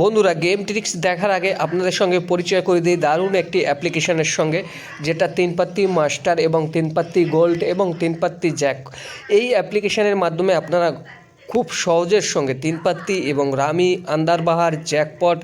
বন্ধুরা game tricks দেখার আগে আপনাদের সঙ্গে পরিচয় করে দিই দারুণ একটি অ্যাপ্লিকেশনের সঙ্গে, যেটা 3 পাত্তি মাস্টার এবং 3 পাত্তি গোল্ড এবং 3 পাত্তি জ্যাক। এই অ্যাপ্লিকেশনের মাধ্যমে আপনারা খুব সহজের সঙ্গে 3 পাত্তি এবং রামি, আন্দারবাহার, জ্যাকপট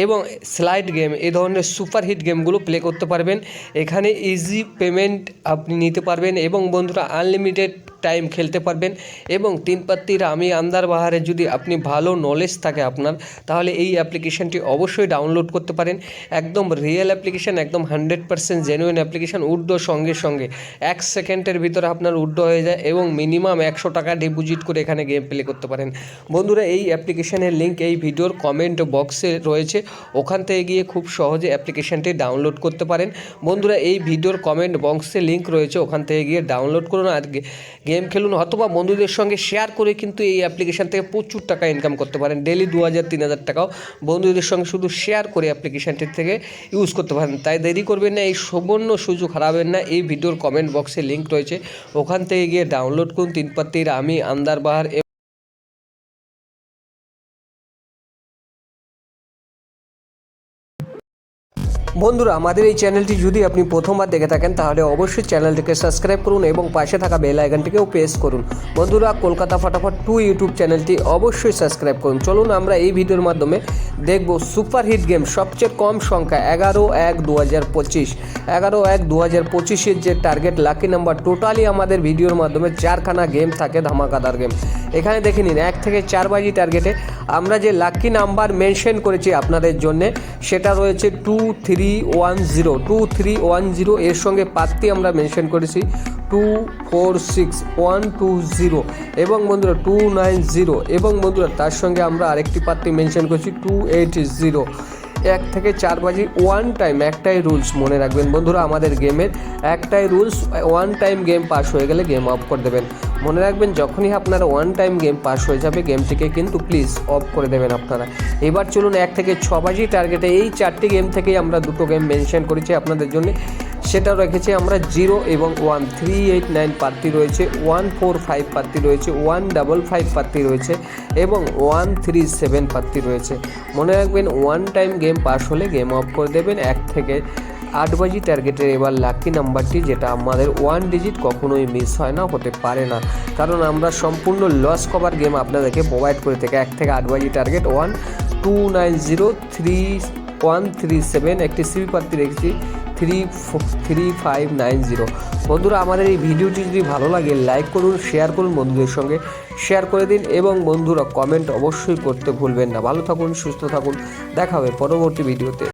এবং স্লাইড গেম এই ধরনের সুপারহিট গেমগুলো প্লে করতে পারবেন। এখানে ইজি পেমেন্ট আপনি নিতে পারবেন এবং বন্ধুরা আনলিমিটেড টাইম খেলতে পারবেন। এবং 3 পাত্তি রামি, আন্দারবাহারে যদি আপনি ভালো নলেজ থাকে আপনার, তাহলে এই অ্যাপ্লিকেশানটি অবশ্যই ডাউনলোড করতে পারেন। একদম রিয়েল অ্যাপ্লিকেশান, একদম 100% জেনুইন অ্যাপ্লিকেশান। উইথড্র সঙ্গে সঙ্গে 1 সেকেন্ডের ভিতরে আপনার উইথড্র হয়ে যায় এবং মিনিমাম 100 টাকা ডিপোজিট করে এখানে গেম প্লে করতে পারেন। বন্ধুরা এই অ্যাপ্লিকেশানের লিঙ্ক এই ভিডিওর কমেন্ট বক্সে রয়েছে, ওখান থেকে গিয়ে খুব সহজে অ্যাপ্লিকেশানটি ডাউনলোড করতে পারেন। বন্ধুরা এই ভিডিওর কমেন্ট বক্সে লিঙ্ক রয়েছে, ওখান থেকে গিয়ে ডাউনলোড করুন আর গেম খেলুন, অথবা বন্ধুদের সঙ্গে শেয়ার করে কিন্তু এই অ্যাপ্লিকেশান থেকে প্রচুর টাকা ইনকাম করতে পারেন। ডেলি 2000-3000 টাকাও বন্ধুদের সঙ্গে শুধু শেয়ার করে অ্যাপ্লিকেশানটির থেকে ইউজ করতে পারেন। তাই দেরি করবেন না, এই সুবর্ণ সুযোগ হারাবেন না। এই ভিডিওর কমেন্ট বক্সে লিঙ্ক রয়েছে, ওখান থেকে গিয়ে ডাউনলোড করুন 3 পাত্তি রামি, আন্দারবাহার। বন্ধুরা আমাদের এই চ্যানেলটি যদি আপনি প্রথমবার দেখে থাকেন, তাহলে অবশ্যই চ্যানেলটিকে সাবস্ক্রাইব করুন এবং পাশে থাকা বেল আইকনটিকেও প্রেস করুন। বন্ধুরা কলকাতা ফাটাফাট 2 ইউটিউব চ্যানেলটি অবশ্যই সাবস্ক্রাইব করুন। চলুন আমরা এই ভিডিওর মাধ্যমে দেখব সুপারহিট গেম সবচেয়ে কম সংখ্যা 11/1/2025। 11/1/2025-এর যে টার্গেট লাকি নাম্বার, টোটালি আমাদের ভিডিওর মাধ্যমে 4খানা গেম থাকে, ধামাকাদার গেম। এখানে দেখে নিন 1 থেকে 4 বাজি টার্গেটে আমরা যে লাকি নাম্বার মেনশন করেছি আপনাদের জন্যে, সেটা রয়েছে 2310। এর সঙ্গে পাত্তি আমরা মেনশন করেছি 246120 এবং বন্ধুরা 290 এবং বন্ধুরা তার সঙ্গে আমরা আরেকটি পাত্তি মেনশন করেছি 280। 1 থেকে 4 বাজি ওয়ান টাইম, একটাই রুলস মনে রাখবেন বন্ধুরা, আমাদের গেমের একটাই rules, one time game pass হয়ে গেলে গেম অফ করে দেবেন। মনে রাখবেন যখনই আপনারা ওয়ান টাইম গেম পাস হয়ে যাবে, গেমটিকে কিন্তু প্লিজ অফ করে দেবেন আপনারা। এবার চলুন 1 থেকে 6 বাজি টার্গেটে এই 4টি গেম থেকেই আমরা 2টো গেম মেনশন করেছি আপনাদের জন্য। সেটা রেখেছি আমরা 0 এবং 1। 389 পাত্তি রয়েছে, 145 পাত্তি রয়েছে, 155 পাত্তি রয়েছে এবং 137 পাত্তি রয়েছে। মনে রাখবেন ওয়ান টাইম গেম পাস হলে গেম অফ করে দেবেন। 1 থেকে 8 বাজি টার্গেটের এবার লাকি নাম্বারটি, যেটা আমাদের 1 ডিজিট কখনোই মিস হয় না, হতে পারে না, কারণ আমরা সম্পূর্ণ লস কভার গেম আপনাদেরকে প্রোভাইড করে থাকি। 1 থেকে 8 বাজি টার্গেট 12903137। একটি সিবি পাত্তি রেখেছি 3590। বন্ধুরা আমাদের এই ভিডিওটি যদি ভালো লাগে লাইক করুন, শেয়ার করুন, বন্ধুদের সঙ্গে শেয়ার করে দিন এবং বন্ধুরা কমেন্ট অবশ্যই করতে ভুলবেন না। ভালো থাকুন, সুস্থ থাকুন, দেখা হবে পরবর্তী ভিডিওতে।